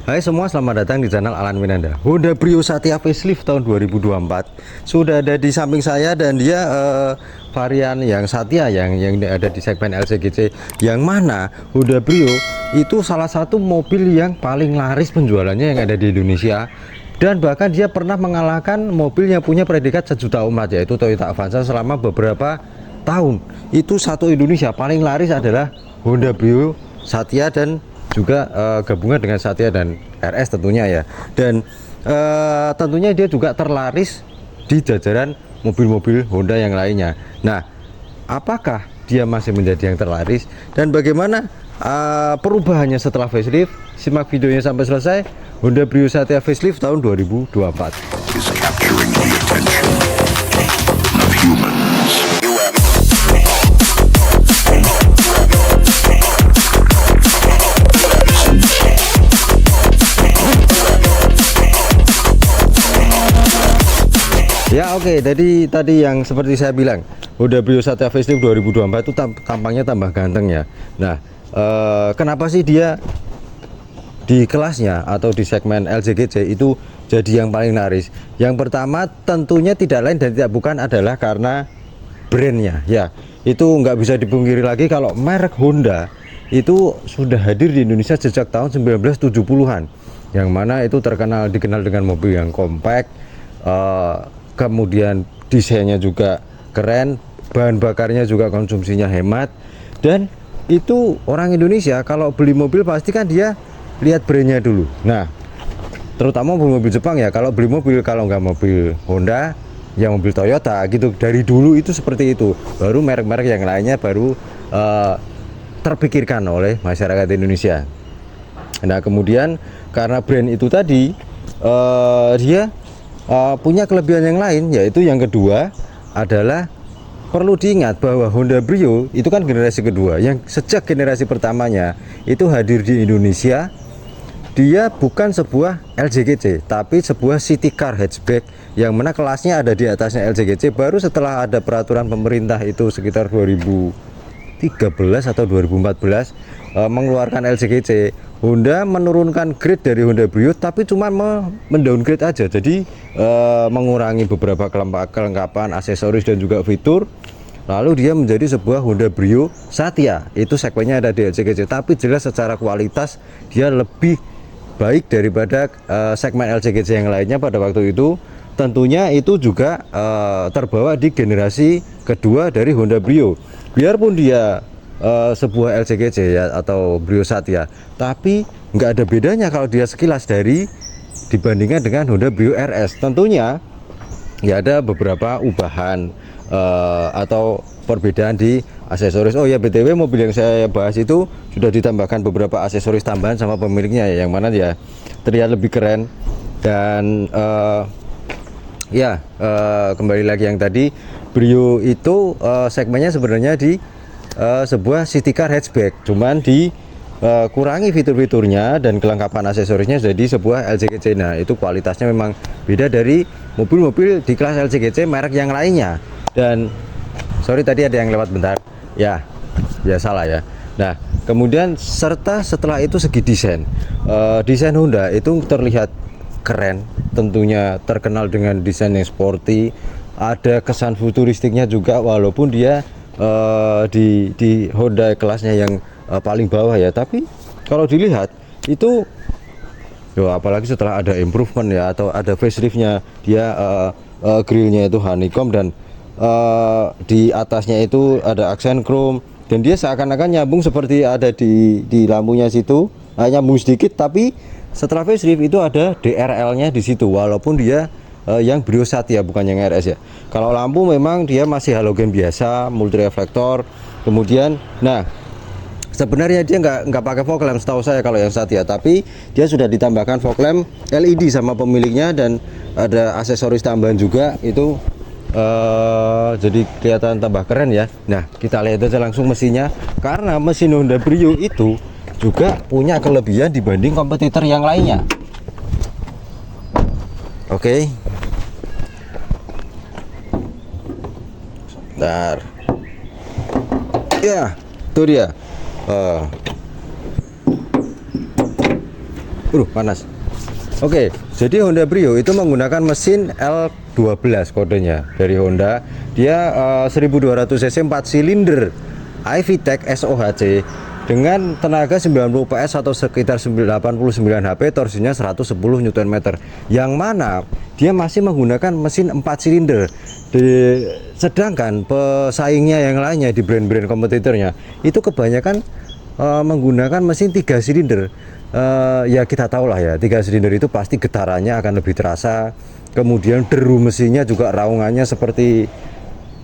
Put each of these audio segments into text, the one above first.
Hai semua, selamat datang di channel Alan Winanda. Honda Brio Satya facelift tahun 2024 sudah ada di samping saya, dan dia varian yang Satya yang ada di segmen LCGC, yang mana Honda Brio itu salah satu mobil yang paling laris penjualannya yang ada di Indonesia, dan bahkan dia pernah mengalahkan mobil yang punya predikat sejuta umat, yaitu Toyota Avanza selama beberapa tahun. Itu satu Indonesia paling laris adalah Honda Brio Satya, dan juga gabungan dengan Satya dan RS tentunya ya. Dan tentunya dia juga terlaris di jajaran mobil-mobil Honda yang lainnya. Nah, apakah dia masih menjadi yang terlaris dan bagaimana perubahannya setelah facelift? Simak videonya sampai selesai. Honda Brio Satya facelift tahun 2024. Ya oke, jadi tadi yang seperti saya bilang, Honda Brio Satya facelift 2024 itu tampangnya tambah ganteng ya. Nah, kenapa sih dia di kelasnya atau di segmen LCGC itu jadi yang paling laris? Yang pertama tentunya tidak lain dan tidak bukan adalah karena brandnya ya. Itu nggak bisa dipungkiri lagi kalau merek Honda itu sudah hadir di Indonesia sejak tahun 1970-an, yang mana itu dikenal dengan mobil yang compact, kemudian desainnya juga keren, bahan bakarnya juga konsumsinya hemat, dan itu orang Indonesia kalau beli mobil pasti kan dia lihat brandnya dulu. Nah, terutama mobil Jepang ya, kalau beli mobil, kalau nggak mobil Honda ya mobil Toyota gitu. Dari dulu itu seperti itu, baru merek-merek yang lainnya baru terpikirkan oleh masyarakat Indonesia. Nah, kemudian karena brand itu tadi dia punya kelebihan yang lain, yaitu yang kedua adalah perlu diingat bahwa Honda Brio itu kan generasi kedua, yang sejak generasi pertamanya itu hadir di Indonesia. Dia bukan sebuah LCGC tapi sebuah city car hatchback, yang mana kelasnya ada di atasnya LCGC. Baru setelah ada peraturan pemerintah itu sekitar 2013 atau 2014 mengeluarkan LCGC, Honda menurunkan grade dari Honda Brio, tapi cuma mendowngrade aja. Jadi mengurangi beberapa kelengkapan, aksesoris dan juga fitur. Lalu dia menjadi sebuah Honda Brio Satya. Itu segmennya ada di LCGC, tapi jelas secara kualitas dia lebih baik daripada segmen LCGC yang lainnya pada waktu itu. Tentunya itu juga terbawa di generasi kedua dari Honda Brio. Biarpun dia sebuah LCGC ya atau Brio Satya, tapi nggak ada bedanya kalau dia sekilas dibandingkan dengan Honda Brio RS. Tentunya ya ada beberapa ubahan atau perbedaan di aksesoris. Oh ya, BTW mobil yang saya bahas itu sudah ditambahkan beberapa aksesoris tambahan sama pemiliknya ya, yang mana ya terlihat lebih keren. Dan kembali lagi yang tadi, Brio itu segmennya sebenarnya di sebuah city car hatchback, cuman kurangi fitur-fiturnya dan kelengkapan aksesorisnya jadi sebuah LCGC. Nah, itu kualitasnya memang beda dari mobil-mobil di kelas LCGC merek yang lainnya. Dan sorry tadi ada yang lewat bentar ya salah ya. Nah, kemudian setelah itu segi desain, desain Honda itu terlihat keren, tentunya terkenal dengan desain yang sporty, ada kesan futuristiknya juga, walaupun dia di Honda kelasnya yang paling bawah ya. Tapi kalau dilihat itu apalagi setelah ada improvement ya atau ada faceliftnya, dia grillnya itu honeycomb, dan di atasnya itu ada aksen chrome, dan dia seakan-akan nyambung seperti ada di lampunya situ, nyambung sedikit. Tapi setelah facelift itu ada DRL-nya di situ, walaupun dia yang Brio Satya bukan yang RS ya. Kalau lampu memang dia masih halogen biasa, multi reflektor. Kemudian sebenarnya dia nggak pakai fog lamp setahu saya kalau yang Satya, tapi dia sudah ditambahkan fog lamp LED sama pemiliknya, dan ada aksesoris tambahan juga itu. Jadi kelihatan tambah keren ya. Nah, kita lihat aja langsung mesinnya, karena mesin Honda Brio itu juga punya kelebihan dibanding kompetitor yang lainnya. Oke. Bentar. Ya, itu dia. Panas. Oke, jadi Honda Brio itu menggunakan mesin L12 kodenya dari Honda. Dia 1200 cc 4 silinder iVTEC SOHC dengan tenaga 90 PS atau sekitar 89 HP, torsinya 110 Nm. Yang mana dia masih menggunakan mesin 4 silinder. Sedangkan pesaingnya yang lainnya di brand-brand kompetitornya itu kebanyakan menggunakan mesin 3 silinder. Ya kita tahu lah ya, 3 silinder itu pasti getarannya akan lebih terasa. Kemudian deru mesinnya juga raungannya seperti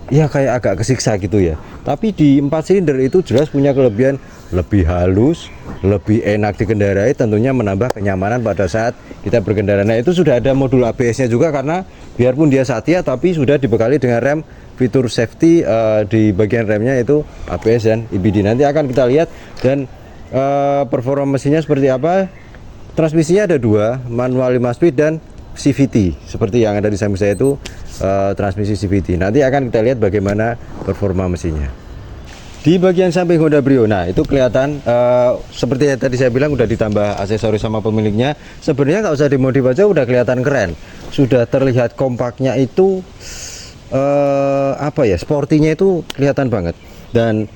ya kayak agak kesiksa gitu ya. Tapi di 4 silinder itu jelas punya kelebihan lebih halus, lebih enak dikendarai, tentunya menambah kenyamanan pada saat kita berkendara. Nah, itu sudah ada modul ABS-nya juga, karena biarpun dia Satya tapi sudah dibekali dengan rem fitur safety di bagian remnya itu ABS dan EBD. Nanti akan kita lihat dan performa mesinnya seperti apa. Transmisinya ada 2, manual 5 speed dan CVT. Seperti yang ada di samping saya itu transmisi CVT. Nanti akan kita lihat bagaimana performa mesinnya. Di bagian samping Honda Brio, nah itu kelihatan seperti yang tadi saya bilang udah ditambah aksesoris sama pemiliknya. Sebenarnya nggak usah dimodif aja udah kelihatan keren. Sudah terlihat kompaknya itu apa ya, sportinya itu kelihatan banget. Dan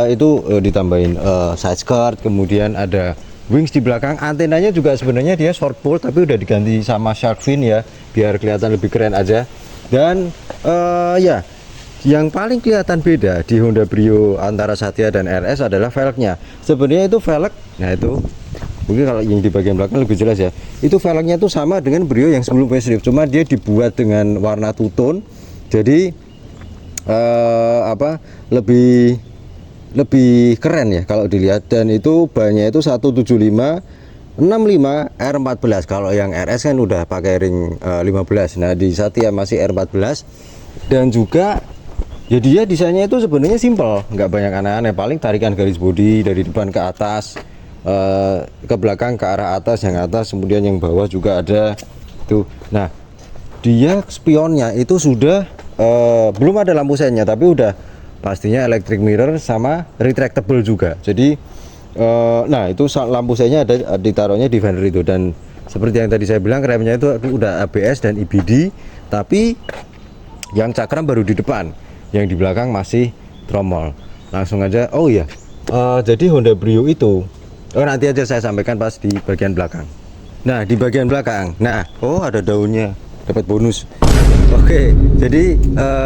itu ditambahin side skirt, kemudian ada wings di belakang. Antenanya juga sebenarnya dia short pole tapi udah diganti sama shark fin ya, biar kelihatan lebih keren aja. Dan ya, yang paling kelihatan beda di Honda Brio antara Satya dan RS adalah velgnya. Sebenarnya itu velg, nah itu mungkin kalau yang di bagian belakang lebih jelas ya. Itu velgnya itu sama dengan Brio yang sebelum facelift, cuma dia dibuat dengan warna two tone. Jadi lebih keren ya kalau dilihat. Dan itu bannya itu 175 65 R14. Kalau yang RS kan udah pakai ring 15. Nah, di Satya masih R14. Dan juga ya dia desainnya itu sebenarnya simple, nggak banyak aneh-aneh. Paling tarikan garis bodi dari depan ke atas, ke belakang ke arah atas, yang atas kemudian yang bawah juga ada tuh. Nah, dia spionnya itu sudah belum ada lampu sennya, tapi udah pastinya electric mirror sama retractable juga. Jadi nah itu lampu sennya ada ditaruhnya di fender itu. Dan seperti yang tadi saya bilang, remnya itu udah ABS dan EBD, tapi yang cakram baru di depan, yang di belakang masih tromol. Langsung aja, oh iya, jadi Honda Brio itu nanti aja saya sampaikan pas di bagian belakang. Nah, di bagian belakang, nah, oh ada daunnya, dapat bonus. Oke, jadi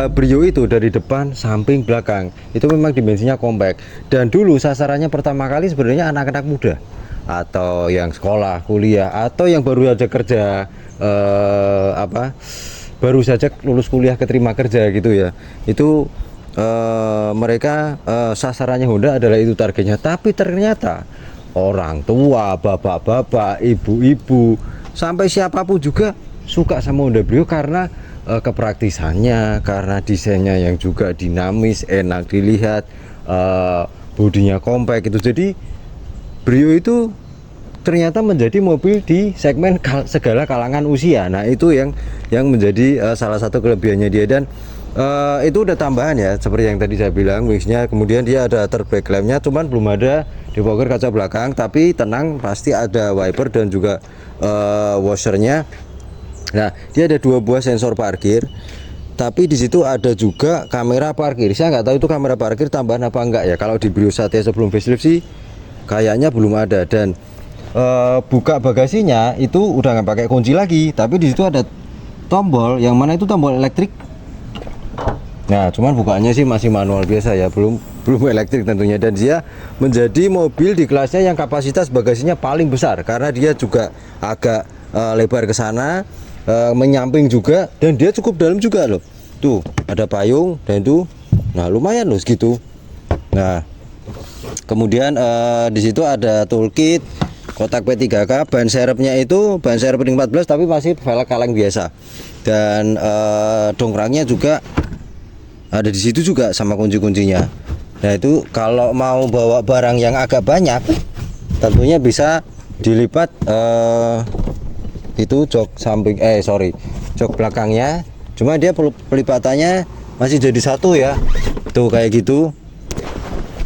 Brio itu dari depan, samping, belakang itu memang dimensinya compact. Dan dulu sasarannya pertama kali sebenarnya anak-anak muda, atau yang sekolah, kuliah, atau yang baru saja kerja, baru saja lulus kuliah keterima kerja gitu ya. Itu mereka sasarannya Honda adalah itu targetnya. Tapi ternyata orang tua, bapak-bapak, ibu-ibu, sampai siapapun juga suka sama Honda Brio karena kepraktisannya, karena desainnya yang juga dinamis, enak dilihat, bodinya compact itu. Jadi Brio itu ternyata menjadi mobil di segmen segala kalangan usia. Nah, itu yang menjadi salah satu kelebihannya dia. Dan itu udah tambahan ya, seperti yang tadi saya bilang, wingsnya, kemudian dia ada turback lampnya, cuman belum ada defogger kaca belakang. Tapi tenang, pasti ada wiper dan juga washernya. Nah, dia ada 2 buah sensor parkir, tapi di situ ada juga kamera parkir. Saya nggak tahu itu kamera parkir tambahan apa enggak ya. Kalau di Brio Satya sebelum facelift sih kayaknya belum ada. Dan buka bagasinya itu udah nggak pakai kunci lagi, tapi di situ ada tombol, yang mana itu tombol elektrik. Nah, cuman bukanya sih masih manual biasa ya, belum elektrik tentunya. Dan dia menjadi mobil di kelasnya yang kapasitas bagasinya paling besar, karena dia juga agak lebar ke sana, menyamping juga, dan dia cukup dalam juga loh. Tuh ada payung dan itu, nah lumayan loh segitu. Nah, kemudian di situ ada toolkit, kotak P3K, ban serepnya itu ban serep ring 14 tapi masih velg kaleng biasa. Dan dongkrangnya juga ada di situ juga sama kunci-kuncinya. Nah, itu kalau mau bawa barang yang agak banyak tentunya bisa dilipat itu jok samping jok belakangnya. Cuma dia pelipatannya masih jadi satu ya, tuh kayak gitu.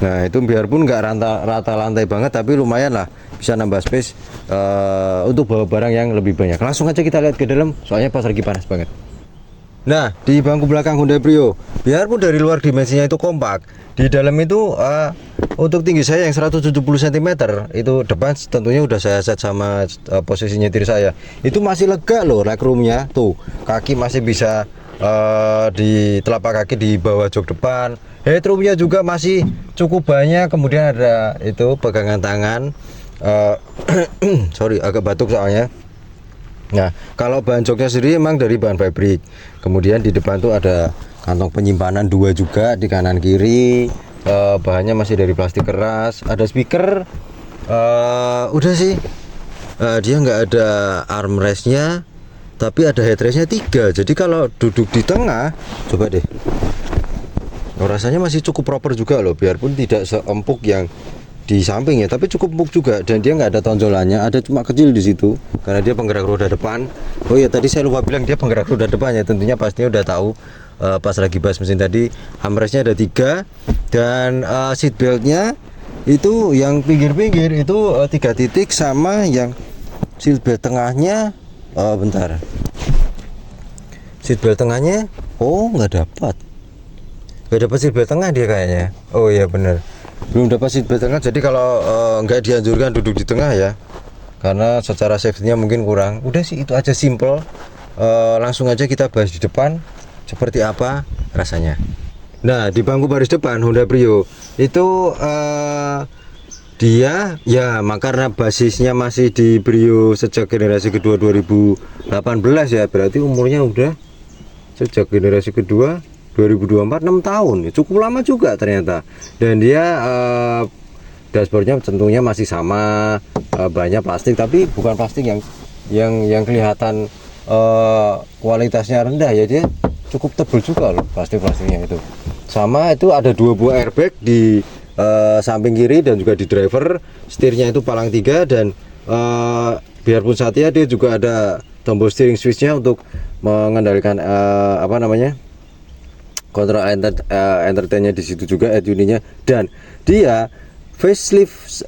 Nah, itu biarpun nggak rata lantai banget, tapi lumayan lah bisa nambah space untuk bawa barang yang lebih banyak. Langsung aja kita lihat ke dalam, soalnya pas lagi panas banget. Nah, di bangku belakang Hyundai Brio, biarpun dari luar dimensinya itu kompak, di dalam itu untuk tinggi saya yang 170 cm, itu depan tentunya udah saya set sama posisi nyetir saya. Itu masih lega loh legroomnya. Tuh, kaki masih bisa di telapak kaki di bawah jok depan. Headroomnya juga masih cukup banyak. Kemudian ada itu pegangan tangan. Sorry, agak batuk soalnya. Nah, kalau bahan joknya sendiri emang dari bahan fabric. Kemudian di depan tuh ada kantong penyimpanan 2 juga di kanan kiri. Bahannya masih dari plastik keras. Ada speaker. Udah sih. Dia nggak ada armrestnya, tapi ada headrestnya 3. Jadi kalau duduk di tengah, coba deh. Rasanya masih cukup proper juga loh, biarpun tidak seempuk yang di sampingnya, tapi cukup empuk juga. Dan dia nggak ada tonjolannya, ada cuma kecil di situ karena dia penggerak roda depan. Oh ya, tadi saya lupa bilang dia penggerak roda depannya. Tentunya pastinya udah tahu pas lagi bahas mesin tadi. Armrestnya ada 3 dan seat beltnya itu yang pinggir-pinggir itu 3 titik, sama yang seat belt tengahnya bentar, seat belt tengahnya nggak dapat seat belt tengah dia kayaknya. Oh iya bener, belum dapat seat belt tengah. Jadi kalau nggak dianjurkan duduk di tengah ya, karena secara safety-nya mungkin kurang. Udah sih itu aja, simple. Langsung aja kita bahas di depan seperti apa rasanya. Nah, di bangku baris depan Hyundai Brio itu dia ya karena basisnya masih di Brio sejak generasi kedua 2018 ya, berarti umurnya udah sejak generasi kedua 2024 6 tahun, cukup lama juga ternyata. Dan dia dashboardnya tentunya masih sama, banyak plastik, tapi bukan plastik yang kelihatan kualitasnya rendah ya, dia cukup tebal juga loh plastiknya itu. Sama itu ada 2 buah airbag di samping kiri dan juga di driver. Setirnya itu palang 3 dan biarpun Satya dia juga ada tombol steering switchnya untuk mengendalikan kontrol entertainnya di situ juga, head unitnya. Dan dia facelift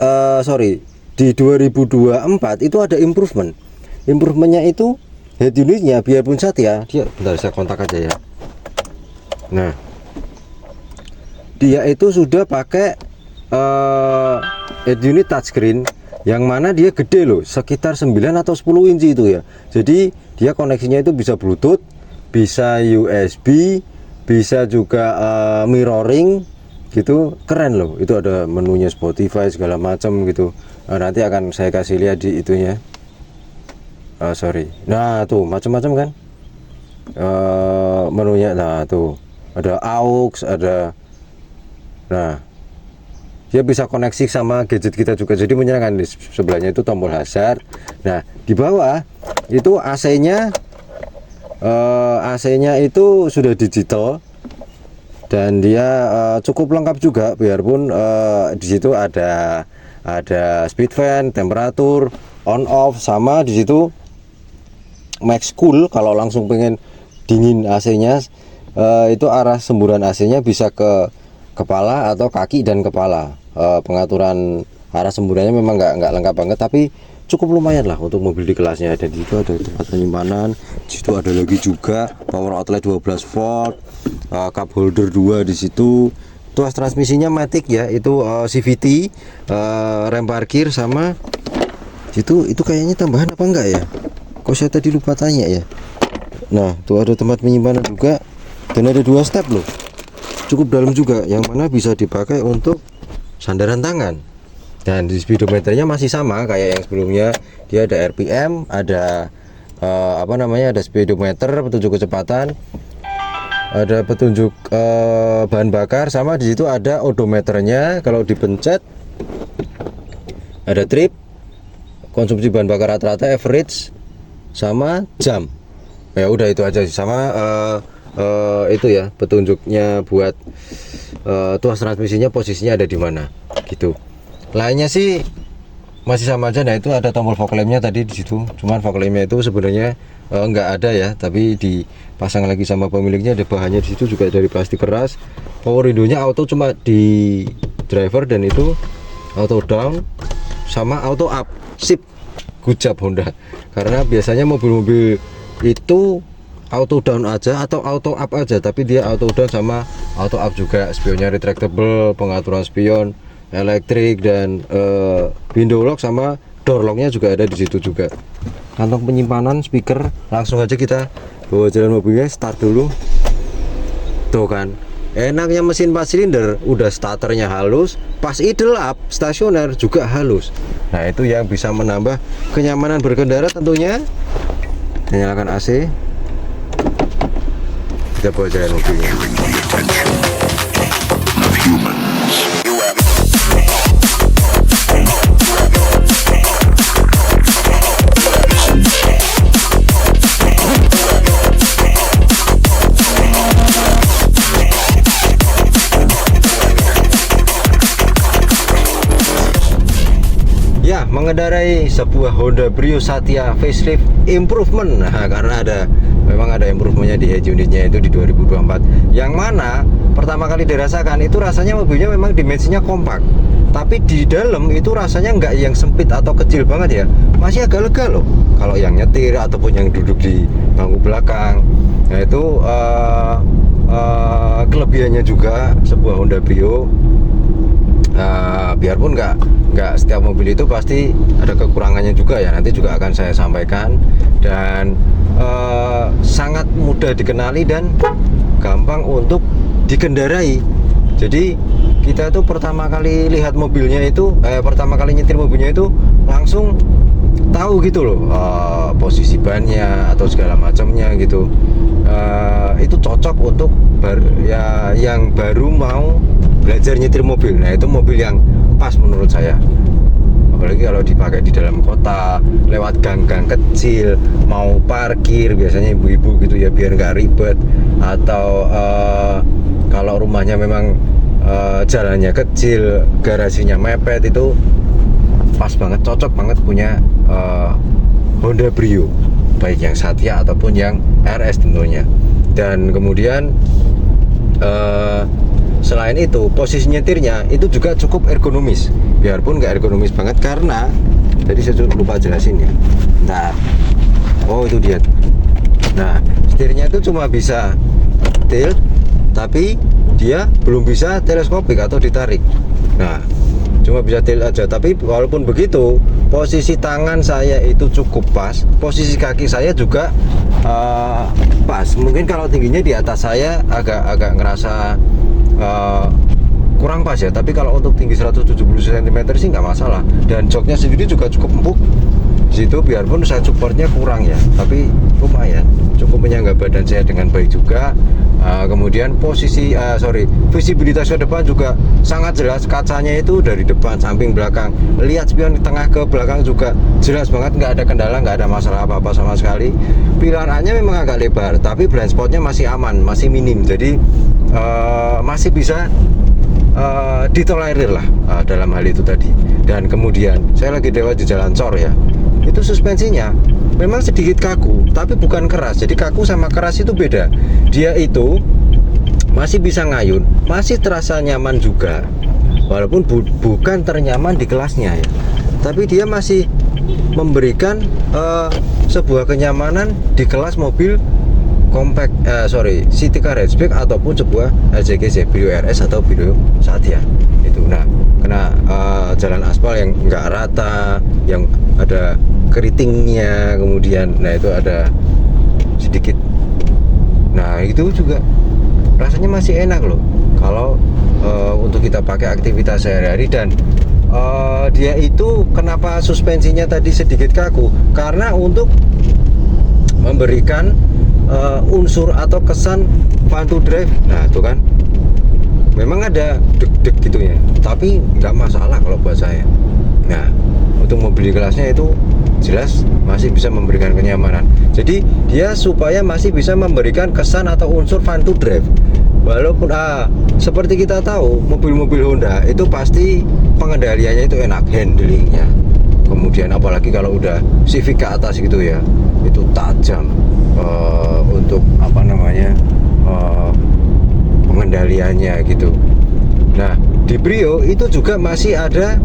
di 2024 itu ada improvementnya itu head unitnya. Biarpun Satya dia, bentar saya kontak aja ya. Nah, dia itu sudah pakai head unit touchscreen yang mana dia gede loh, sekitar 9 atau 10 inci itu ya. Jadi dia koneksinya itu bisa Bluetooth, bisa USB, bisa juga mirroring gitu. Keren loh, itu ada menunya Spotify segala macam gitu. Nanti akan saya kasih lihat di itunya. Nah tuh macam-macam kan menunya. Nah tuh ada aux, ada. Nah, dia bisa koneksi sama gadget kita juga, jadi menyenangkan. Di sebelahnya itu tombol hazard. Nah, di bawah itu AC-nya itu sudah digital dan dia cukup lengkap juga. Biarpun di situ ada speed fan, temperatur, on off, sama di situ max cool. Kalau langsung pengen dingin AC-nya, itu arah semburan AC-nya bisa ke kepala atau kaki dan kepala. Pengaturan arah semburannya memang nggak lengkap banget, tapi cukup lumayan lah untuk mobil di kelasnya. Dan di situ ada tempat penyimpanan, di situ ada lagi juga power outlet 12 volt, cup holder 2 di situ. Tuas transmisinya matic ya, itu CVT, rem parkir, sama itu kayaknya tambahan apa enggak ya? Kok saya tadi lupa tanya ya. Nah, tuh ada tempat penyimpanan juga dan ada 2 step loh. Cukup dalam juga, yang mana bisa dipakai untuk sandaran tangan. Dan di speedometernya masih sama kayak yang sebelumnya. Dia ada RPM, ada ada speedometer, petunjuk kecepatan, ada petunjuk bahan bakar, sama di situ ada odometernya. Kalau dipencet ada trip, konsumsi bahan bakar rata-rata, average, sama jam. Ya udah itu aja, sama itu ya petunjuknya buat tuas transmisinya posisinya ada di mana gitu. Lainnya sih masih sama aja. Nah, itu ada tombol fog lampnya tadi di situ, cuman fog lampnya itu sebenarnya nggak ada ya, tapi dipasang lagi sama pemiliknya. Ada bahannya di situ juga dari plastik keras. Power window-nya auto cuma di driver dan itu auto down. sama auto up. Sip, gujab Honda. Karena biasanya mobil-mobil itu auto down aja atau auto up aja, tapi dia auto down sama auto up juga. Spionnya retractable, pengaturan spion elektrik, dan window lock sama door locknya juga ada di situ juga. Kantong penyimpanan speaker. Langsung aja kita bawa jalan mobilnya, start dulu. Tuh kan, enaknya mesin 4 silinder, udah starternya halus, pas idle up stasioner juga halus. Nah itu yang bisa menambah kenyamanan berkendara tentunya. Kita nyalakan AC, kita bawa jalan mobilnya. Ya, mengendarai sebuah Honda Brio Satya facelift improvement. Nah, karena memang ada improvementnya di head unitnya itu di 2024. Yang mana pertama kali dirasakan itu rasanya mobilnya memang dimensinya kompak, tapi di dalam itu rasanya nggak yang sempit atau kecil banget ya, masih agak lega loh kalau yang nyetir ataupun yang duduk di bangku belakang. Nah itu kelebihannya juga sebuah Honda Brio. Biarpun nggak setiap mobil itu pasti ada kekurangannya juga ya, nanti juga akan saya sampaikan. Dan sangat mudah dikenali dan gampang untuk dikendarai. Jadi kita tuh pertama kali lihat mobilnya itu pertama kali nyetir mobilnya itu langsung tahu gitu loh posisi bannya atau segala macamnya gitu. Itu cocok untuk yang baru mau belajar nyetir mobil. Nah itu mobil yang pas menurut saya, apalagi kalau dipakai di dalam kota, lewat gang-gang kecil, mau parkir biasanya ibu-ibu gitu ya, biar nggak ribet. Atau kalau rumahnya memang jalannya kecil, garasinya mepet, itu pas banget, cocok banget punya Honda Brio, baik yang Satya ataupun yang RS tentunya. Dan kemudian selain itu posisi nyetirnya itu juga cukup ergonomis, biarpun nggak ergonomis banget karena tadi saya lupa jelasin ya. Nah, oh itu dia. Nah, setirnya itu cuma bisa tilt, tapi dia belum bisa teleskopik atau ditarik. Nah, cuma bisa tilt aja. Tapi walaupun begitu, posisi tangan saya itu cukup pas, posisi kaki saya juga pas. Mungkin kalau tingginya di atas saya agak ngerasa kurang pas ya, tapi kalau untuk tinggi 170 cm sih nggak masalah. Dan joknya sendiri juga cukup empuk di situ, biarpun saya supportnya kurang ya, tapi lumayan cukup menyangga badan saya dengan baik juga. Kemudian visibilitas ke depan juga sangat jelas, kacanya itu dari depan, samping, belakang, lihat spion di tengah ke belakang juga jelas banget, nggak ada kendala, nggak ada masalah apa-apa sama sekali. Pilar A-nya memang agak lebar, tapi blind spotnya masih aman, masih minim, jadi masih bisa ditolerir lah dalam hal itu tadi. Dan kemudian saya lagi lewat di jalan cor ya, itu suspensinya memang sedikit kaku, tapi bukan keras. Jadi kaku sama keras itu beda. Dia itu masih bisa ngayun, masih terasa nyaman juga, walaupun bukan ternyaman di kelasnya ya, tapi dia masih memberikan sebuah kenyamanan di kelas mobil compact, city car hatchback ataupun sebuah LCGC, Brio RS atau Brio Satya itu. Nah, kena jalan aspal yang nggak rata, yang ada keritingnya, kemudian nah itu ada sedikit. Nah itu juga rasanya masih enak loh kalau untuk kita pakai aktivitas sehari-hari. Dan dia itu kenapa suspensinya tadi sedikit kaku, karena untuk memberikan unsur atau kesan fun to drive. Nah itu kan memang ada deg-deg gitu ya, tapi nggak masalah kalau buat saya. Nah untuk mobil di kelasnya itu jelas masih bisa memberikan kenyamanan. Jadi dia supaya masih bisa memberikan kesan atau unsur fun to drive. Walaupun seperti kita tahu mobil-mobil Honda itu pasti pengendaliannya itu enak, handlingnya. Kemudian apalagi kalau udah Civic ke atas gitu ya, itu tajam untuk pengendaliannya gitu. Nah di Brio itu juga masih ada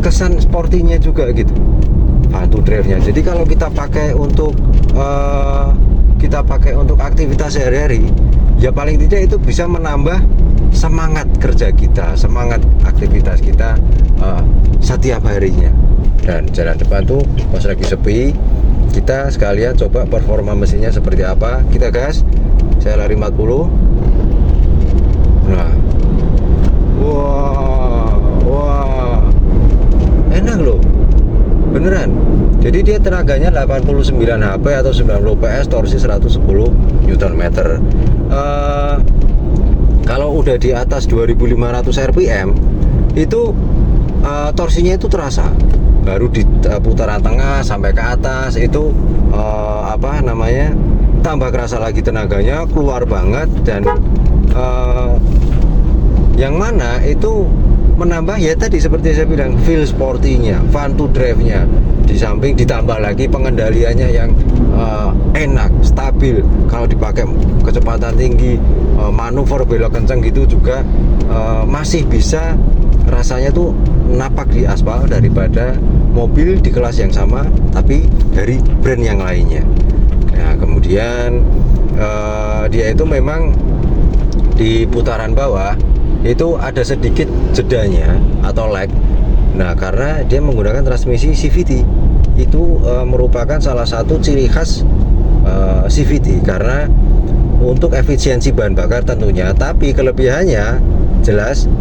kesan sportinya juga gitu, Vantu Drive-nya. Jadi kalau kita pakai untuk aktivitas sehari-hari, ya paling tidak itu bisa menambah semangat kerja kita, semangat aktivitas kita setiap harinya. Dan jalan depan tuh pas lagi sepi, kita sekalian coba performa mesinnya seperti apa. Kita gas, saya lari 40. Nah, wah, enak loh, beneran. Jadi dia tenaganya 89 HP atau 90 PS, torsi 110 Nm. Kalau udah di atas 2500 RPM itu torsinya itu terasa. Baru di putaran tengah sampai ke atas itu tambah kerasa lagi, tenaganya keluar banget. Dan yang mana itu menambah ya tadi seperti saya bilang, feel sportinya, fun to drive-nya. Di samping ditambah lagi pengendaliannya yang enak, stabil. Kalau dipakai kecepatan tinggi, manuver belok kenceng gitu juga masih bisa rasanya tuh napak di aspal daripada mobil di kelas yang sama tapi dari brand yang lainnya. Nah, kemudian dia itu memang di putaran bawah itu ada sedikit jedanya atau lag. Nah, karena dia menggunakan transmisi CVT, itu merupakan salah satu ciri khas CVT karena untuk efisiensi bahan bakar tentunya. Tapi kelebihannya jelas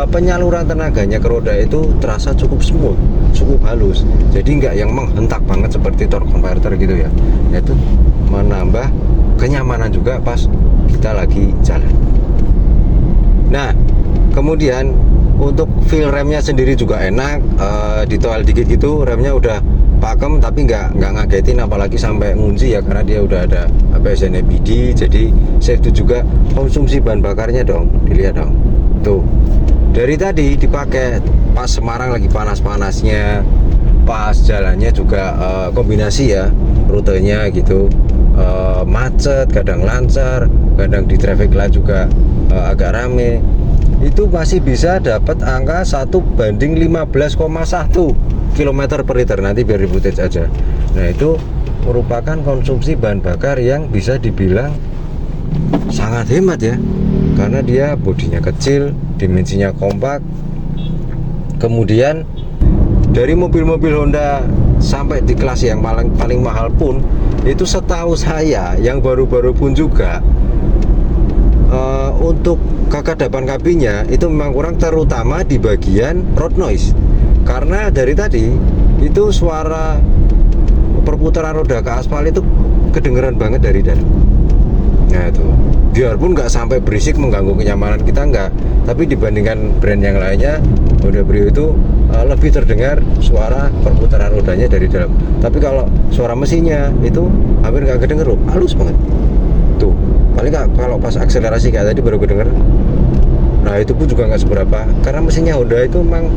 penyaluran tenaganya ke roda itu terasa cukup smooth, cukup halus. Jadi nggak yang menghentak banget seperti torque converter gitu ya. Itu menambah kenyamanan juga pas kita lagi jalan. Nah, kemudian untuk feel remnya sendiri juga enak, ditoel dikit gitu, remnya udah pakem tapi nggak ngagetin, apalagi sampai ngunci ya, karena dia udah ada ABS NEBD. Jadi safety juga. Konsumsi bahan bakarnya dong, dilihat dong tuh, dari tadi dipakai pas Semarang lagi panas-panasnya, pas jalannya juga kombinasi ya rutenya gitu, macet, kadang lancar, kadang di traffic light juga agak rame, itu masih bisa dapat angka 1:15,1 km per liter. Nanti biar di footage aja. Nah, itu merupakan konsumsi bahan bakar yang bisa dibilang sangat hemat ya, karena dia bodinya kecil, dimensinya kompak. Kemudian dari mobil-mobil Honda sampai di kelas yang paling mahal pun, itu setahu saya yang baru-baru pun juga untuk kekadapan kabinnya itu memang kurang, terutama di bagian road noise. Karena dari tadi itu suara perputaran roda ke aspal itu kedengeran banget dari dalam. Nah, itu biarpun nggak sampai berisik mengganggu kenyamanan kita, nggak, tapi dibandingkan brand yang lainnya, Honda Brio itu lebih terdengar suara perputaran rodanya dari dalam. Tapi kalau suara mesinnya itu hampir nggak kedenger loh, halus banget tuh. Paling nggak kalau pas akselerasi kayak tadi baru kedenger. Nah, itu pun juga nggak seberapa, karena mesinnya Honda itu memang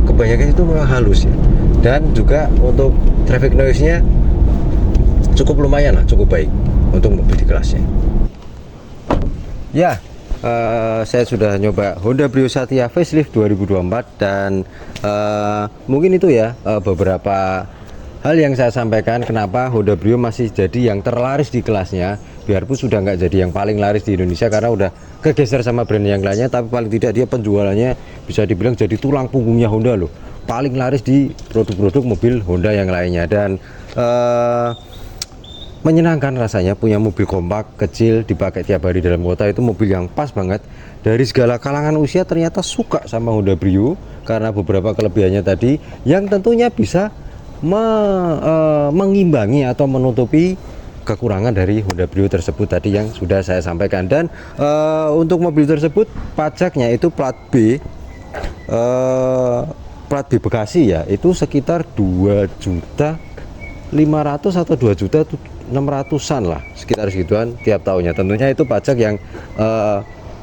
kebanyakan itu memang halus ya. Dan juga untuk traffic noise-nya cukup lumayan lah, cukup baik untuk mobil di kelasnya. Ya, saya sudah nyoba Honda Brio Satya Facelift 2024 dan mungkin itu ya beberapa hal yang saya sampaikan kenapa Honda Brio masih jadi yang terlaris di kelasnya. Biarpun sudah nggak jadi yang paling laris di Indonesia karena udah kegeser sama brand yang lainnya, tapi paling tidak dia penjualannya bisa dibilang jadi tulang punggungnya Honda loh, paling laris di produk-produk mobil Honda yang lainnya. Dan menyenangkan rasanya punya mobil kompak kecil dipakai tiap hari dalam kota. Itu mobil yang pas banget. Dari segala kalangan usia ternyata suka sama Honda Brio karena beberapa kelebihannya tadi yang tentunya bisa mengimbangi atau menutupi kekurangan dari Honda Brio tersebut tadi yang sudah saya sampaikan. Dan untuk mobil tersebut pajaknya itu plat B Bekasi ya, itu sekitar 2.500.000 atau 2.600.000-an lah, sekitar segituan tiap tahunnya. Tentunya itu pajak yang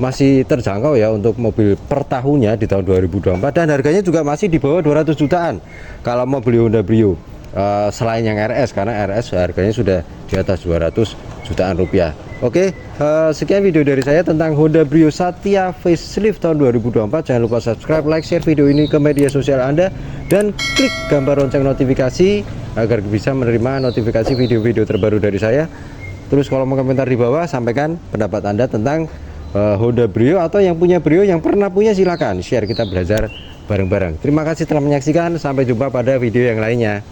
masih terjangkau ya untuk mobil per tahunnya di tahun 2024, dan harganya juga masih di bawah 200 jutaan kalau mau beli Honda Brio. Selain yang RS, karena RS harganya sudah di atas 200 jutaan rupiah. Oke, sekian video dari saya tentang Honda Brio Satya facelift tahun 2024. Jangan lupa subscribe, like, share video ini ke media sosial Anda, dan klik gambar lonceng notifikasi agar bisa menerima notifikasi video-video terbaru dari saya. Terus kalau mau komentar di bawah, sampaikan pendapat Anda tentang Honda Brio, atau yang punya Brio, yang pernah punya, silakan share, kita belajar bareng-bareng. Terima kasih telah menyaksikan, sampai jumpa pada video yang lainnya.